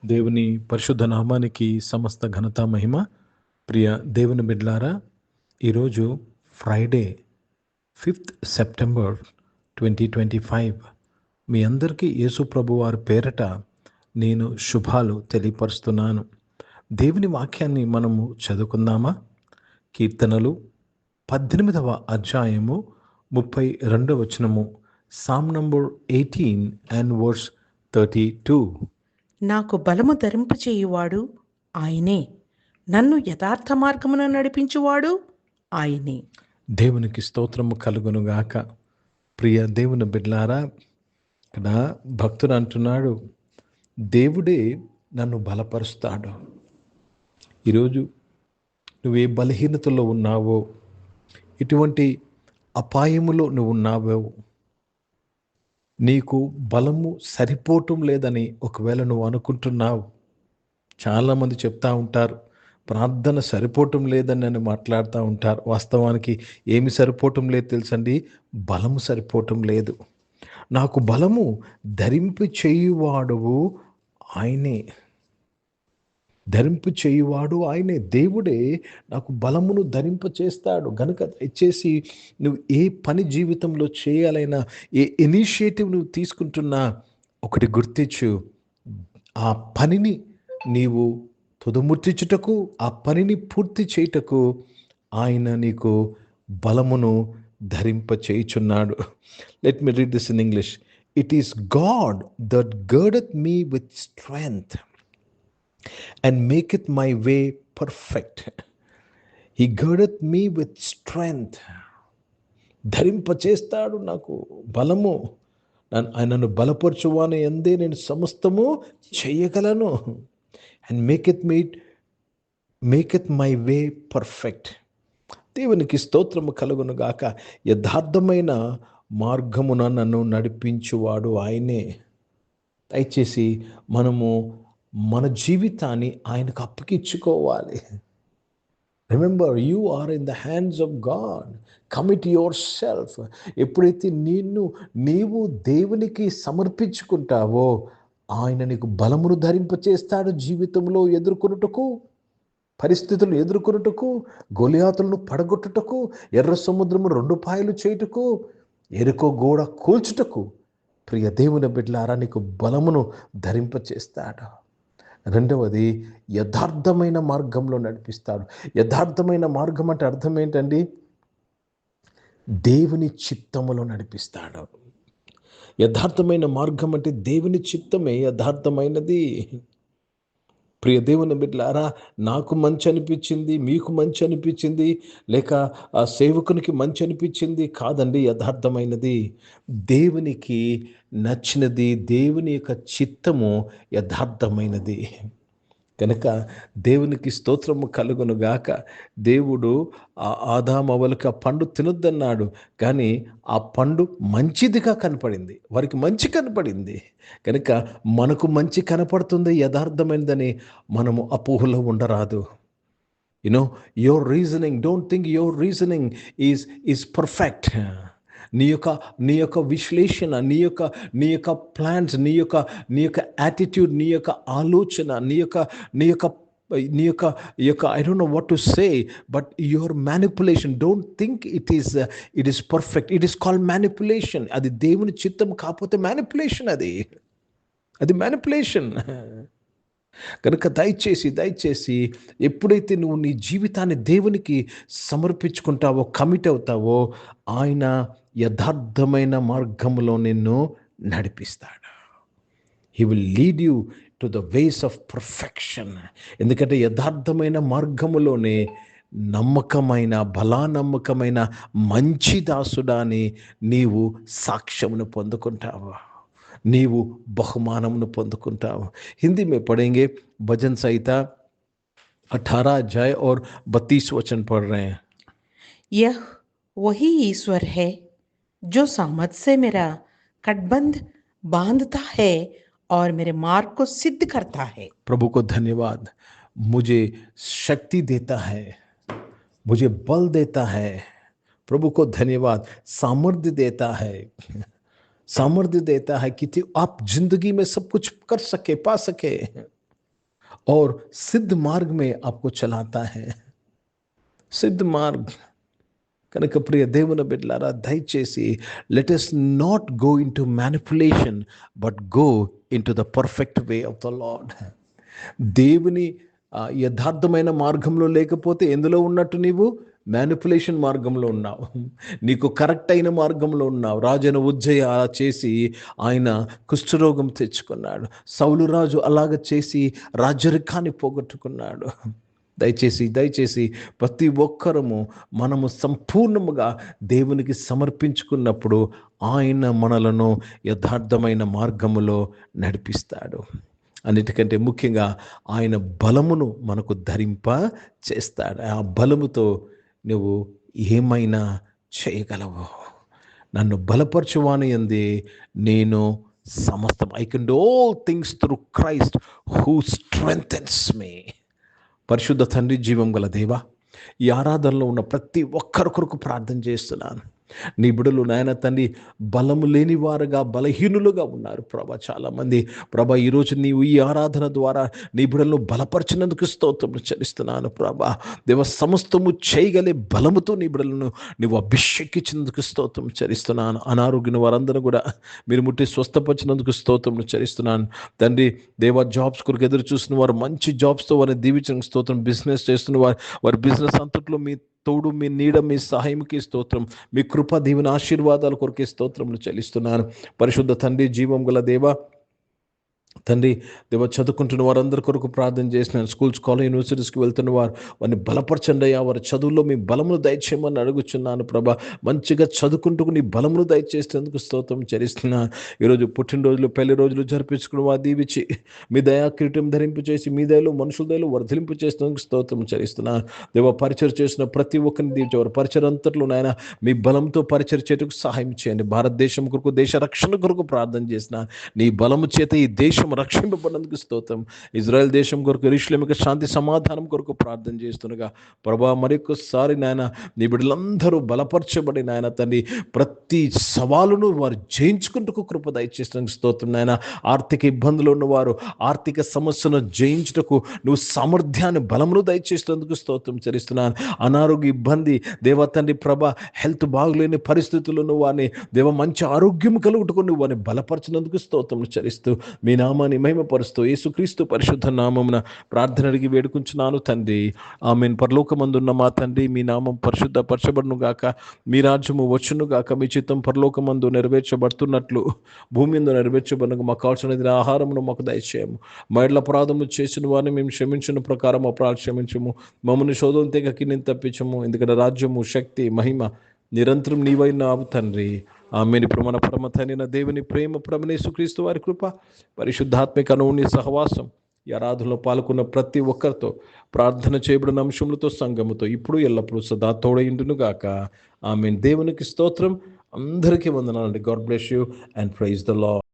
దేవుని పరిశుద్ధ నామానికి సమస్త ఘనత మహిమ. ప్రియ దేవుని బిడ్లారా, ఈరోజు ఫ్రైడే 5th సెప్టెంబర్ 2025. మీ అందరికీ యేసు ప్రభు వారి పేరట నేను శుభాలు తెలియపరుస్తున్నాను. దేవుని వాక్యాన్ని మనము చదువుకుందామా? కీర్తనలు 18వ అధ్యాయము 32వ వచనము, సామ్ నంబర్ 18 and verse 32. నాకు బలము ధరింపచేయువాడు ఆయనే, నన్ను యథార్థ మార్గమున నడిపించువాడు ఆయనే. దేవునికి స్తోత్రము కలుగునుగాక. ప్రియ దేవుని బిడ్లారా, ఇక్కడ భక్తుడు అంటున్నాడు, దేవుడే నన్ను బలపరుస్తాడు. ఈరోజు నువ్వే బలహీనతలో ఉన్నావో, ఇటువంటి అపాయములో నువ్వు ఉన్నావో, నీకు బలము సరిపోవటం లేదని ఒకవేళ నువ్వు అనుకుంటున్నావు. చాలామంది చెప్తా ఉంటారు, ప్రార్థన సరిపోవటం లేదని అని మాట్లాడుతూ ఉంటారు. వాస్తవానికి ఏమి సరిపోవటం లేదు తెలుసండి? బలము సరిపోవటం లేదు. నాకు బలము ధరింపు చేయువాడువు ఆయనే, ధరింపు చేయువాడు ఆయనే. దేవుడే నాకు బలమును ధరింప చేస్తాడు. గనుక దయచేసి నువ్వు ఏ పని జీవితంలో చేయాలైనా, ఏ ఇనిషియేటివ్ నువ్వు తీసుకుంటున్నా, ఒకటి గుర్తించు, ఆ పనిని నీవు తుదముట్టించుటకు, ఆ పనిని పూర్తి చేయుటకు ఆయన నీకు బలమును ధరింప చేయుచున్నాడు. Let me read this in English. It is God that girdeth me with strength and maketh my way perfect. He girdeth me with strength. ధరింప చేస్తాడు నాకు బలము. ఆయనను బలపరచువాని యందే నేను సమస్తము చేయగలను. And maketh my way perfect. దేవునికి స్తోత్రము కలుగును గాక. యథార్థమైన మార్గమున నన్ను నడిపించువాడు ఆయనే. దయచేసి మనము మన జీవితాన్ని ఆయనకు అప్పగించుకోవాలి. Remember, you are in the hands of God. Commit yourself. ఎప్పుడైతే నీవు దేవునికి సమర్పించుకుంటావో, ఆయన నీకు బలమును ధరింపచేస్తాడు. జీవితంలో ఎదుర్కొనుటకు, పరిస్థితులు ఎదుర్కొనుటకు, గొలియాతులను పడగొట్టుటకు, ఎర్ర సముద్రము 2 పాయలు చేయుటకు, ఎరుకో గోడ కూల్చుటకు. ప్రియ దేవుని బిడ్డలారా, నీకు బలమును ధరింపచేస్తాడు. రెండవది, యథార్థమైన మార్గంలో నడిపిస్తాడు. యథార్థమైన మార్గం అంటే అర్థం ఏంటండి? దేవుని చిత్తములో నడిపిస్తాడు. యథార్థమైన మార్గం అంటే దేవుని చిత్తమే యథార్థమైనది. ప్రియ దేవుని బిడ్డలారా, నాకు మంచి అనిపించింది, మీకు మంచి అనిపించింది, లేక ఆ సేవకునికి మంచి అనిపించింది కాదండి యథార్థమైనది. దేవునికి నచ్చినది, దేవుని యొక్క చిత్తము యథార్థమైనది. కనుక దేవునికి స్తోత్రము కలుగును గాక. దేవుడు ఆదాము అవ్వలకు ఆ పండు తినొద్దన్నాడు, కానీ ఆ పండు మంచిదిగా కనపడింది, వారికి మంచి కనపడింది. కనుక మనకు మంచి కనపడుతుంది యథార్థమైనదని మనము అపోహలో ఉండరాదు. Your reasoning, don't think your reasoning is perfect. నీ యొక్క విశ్లేషణ, నీ యొక్క ప్లాన్స్, నీ యొక్క యాటిట్యూడ్, నీ యొక్క ఆలోచన, నీ యొక్క I don't know what to say, but your manipulation, don't think it is perfect. It is called manipulation. అది దేవుని చిత్తం కాకపోతే మ్యానిపులేషన్, అది మ్యానిపులేషన్. కనుక దయచేసి ఎప్పుడైతే నువ్వు నీ జీవితాన్ని దేవునికి సమర్పించుకుంటావో, కమిట్ అవుతావో, ఆయన యథార్థమైన మార్గంలో నిన్ను నడిపిస్తాడు. He will lead you to the ways of perfection. ఎందుకంటే యథార్థమైన మార్గములోనే నమ్మకమైన, బలానమ్మకమైన మంచి దాసుడాని నీవు సాక్ష్యమును పొందుకుంటావు, నీవు బహుమానమును పొందుకుంటావు. హిందీ में पढ़ेंगे, भजन संहिता 18 अध्याय और 32 वचन पढ़ रहे हैं. यह वही ईश्वर है जो सामर्थ से मेरा कटबंध बांधता है और मेरे मार्ग को सिद्ध करता है. प्रभु को धन्यवाद. मुझे शक्ति देता है, मुझे बल देता है. प्रभु को धन्यवाद. सामर्थ्य देता है, सामर्थ्य देता है कि आप जिंदगी में सब कुछ कर सके, पा सके. और सिद्ध मार्ग में आपको चलाता है. సిద్ధ మార్గ్. కనుక ప్రియ దేవుని బిడ్డలారా, దయచేసి let us not go into manipulation but go into the perfect way of the lord. దేవుని యథార్థమైన మార్గంలో లేకపోతే ఎందులో ఉన్నట్టు? నీవు మ్యానిపులేషన్ మార్గంలో ఉన్నావు. నీకు కరెక్ట్ అయిన మార్గంలో ఉన్నావు. రాజైన ఉజ్జయ అలా చేసి ఆయన కుష్ఠరోగం తెచ్చుకున్నాడు. సౌలు రాజు అలాగ చేసి రాజరికాన్ని పోగొట్టుకున్నాడు. దయచేసి ప్రతి ఒక్కరము మనము సంపూర్ణముగా దేవునికి సమర్పించుకున్నప్పుడు ఆయన మనలను యథార్థమైన మార్గములో నడిపిస్తాడు. అన్నిటికంటే ముఖ్యంగా ఆయన బలమును మనకు ధరింప చేస్తాడు. ఆ బలముతో నువ్వు ఏమైనా చేయగలవు. నన్ను బలపరచువాని యందే నేను సమస్తం, I can do all things through Christ who strengthens me. పరిశుద్ధ తండ్రి, జీవం గల దేవా, ఈ ఆరాధనలో ఉన్న ప్రతి ఒక్కరి కొరకు ప్రార్థన చేస్తున్నాను. నీ బిడ్డలు నాయన తండ్రి బలము లేని వారుగా, బలహీనులుగా ఉన్నారు ప్రభా. చాలామంది ప్రభా, ఈరోజు నీవు ఈ ఆరాధన ద్వారా నీ బిడ్డలను బలపరిచినందుకు స్తోత్రం చెల్లిస్తున్నాను ప్రభా. దేవ, సమస్తము చేయగలే బలముతో నీ బిడ్డలను నీవు అభిషేకించినందుకు స్తోత్రం చెల్లిస్తున్నాను. అనారోగ్యం వారందరూ కూడా మీరు ముట్టి స్వస్థపరిచినందుకు స్తోత్రం చెల్లిస్తున్నాను తండ్రి. దేవ, జాబ్స్ కొరకు ఎదురు చూసిన వారు మంచి జాబ్స్తో వారిని దీవించిన స్తోత్రం. బిజినెస్ చేస్తున్న వారి బిజినెస్ అంతట్లో మీ తోడు, మీ నీడ, మీ సహాయంకి స్తోత్రం. మీ కృప, దీవెన, ఆశీర్వాదాల కొరకే స్తోత్రములు చెల్లిస్తున్నాను. పరిశుద్ధ తండ్రి, జీవం గల దేవ తండ్రి, దేవ, చదువుకుంటున్న వారందరి కొరకు ప్రార్థన చేసినాను. స్కూల్స్, కాలేజ్, యూనివర్సిటీస్కి వెళ్తున్న వారిని బలపరచండి అయ్యా. వారి చదువుల్లో మీ బలమును దయచేయమని అడుగుచున్నాను ప్రభా. మంచిగా చదువుకుంటూ నీ బలమును దయచేసేందుకు స్తోత్రం చెల్లిస్తున్నాను. ఈరోజు పుట్టినరోజులు, పెళ్లి రోజులు జరిపించుకుని వారు దీవించి మీ దయా కిరీటం ధరింపు చేసి మీ దయలో మనుషుల దయలో వర్ధలింపు చేసేందుకు స్తోత్రం చెల్లిస్తున్నాను. దేవ, పరిచయం చేసిన ప్రతి ఒక్కరిని దీవించేవారు. పరిచయం అంతట్లో నాయన మీ బలంతో పరిచయం చేయటకు సహాయం చేయండి. భారతదేశం కొరకు, దేశ రక్షణ కొరకు ప్రార్థన చేసిన నీ బలము చేత ఈ దేశం రక్షింపబడినందుకు స్తోత్రం. ఇజ్రాయెల్ దేశం కొరకు, యెరూషలేముకు శాంతి సమాధానం కొరకు ప్రార్థన చేస్తుండగా ప్రభా, మరొకసారి నాయన నీ బిడ్డలందరూ బలపరచబడి నాయన తండ్రి ప్రతి సవాలును వారు జయించుకుంటూ కృప దయచేసినందుకు స్తోత్రం. నాయన ఆర్థిక ఇబ్బందులు ఉన్నవారు ఆర్థిక సమస్యను జయించుటకు నువ్వు సామర్థ్యాన్ని, బలమును దయచేసినందుకు స్తోత్రం చెల్లిస్తున్నాను. అనారోగ్య ఇబ్బంది దేవ తండ్రి ప్రభా, హెల్త్ బాగులేని పరిస్థితులను వారిని దేవ మంచి ఆరోగ్యం కలుగుటకు నువ్వు వారిని బలపరిచినందుకు స్తోత్రం చెల్లిస్తూ మీ నామాన్ని మహిమపరుస్తూ యేసుక్రీస్తు పరిశుద్ధ నామమున ప్రార్థన అడిగి వేడుకుంటున్నాను తండ్రి, ఆమేన్. పరలోకమందున్న మా తండ్రి, మీ నామం పరిశుద్ధ పరచబడును గాక, మీ రాజ్యము వచ్చును గాక, మీ చిత్తం పరలోకమందు నెరవేర్చబడుతున్నట్లు భూమి మీద నెరవేర్చబడును. మాకు కావాల్సిన ఆహారమును మాకు దయచేయము. మా ఇళ్ళ అపరాధము చేసిన వారిని మేము క్షమించిన ప్రకారం అపరాధం క్షమించము. మమ్మల్ని శోధన తెగకి నేను తప్పించము. ఎందుకంటే రాజ్యము, శక్తి, మహిమ నిరంతరం నీవైనావు తండ్రి, ఆమేన్. ఇప్పుడు మన పరమ తండ్రి దేవుని ప్రేమ, ప్రభువైన యేసుక్రీస్తు వారి కృప, పరిశుద్ధాత్మిక అన్యోన్య సహవాసం ఈ ఆరాధనలో పాల్గొన్న ప్రతి ఒక్కరితో, ప్రార్థన చేయబడిన అంశములతో, సంఘముతో ఇప్పుడు ఎల్లప్పుడూ సదా తోడైండును గాక, ఆమేన్. దేవునికి స్తోత్రం. అందరికీ వందనాలండి. God bless you and praise the lord.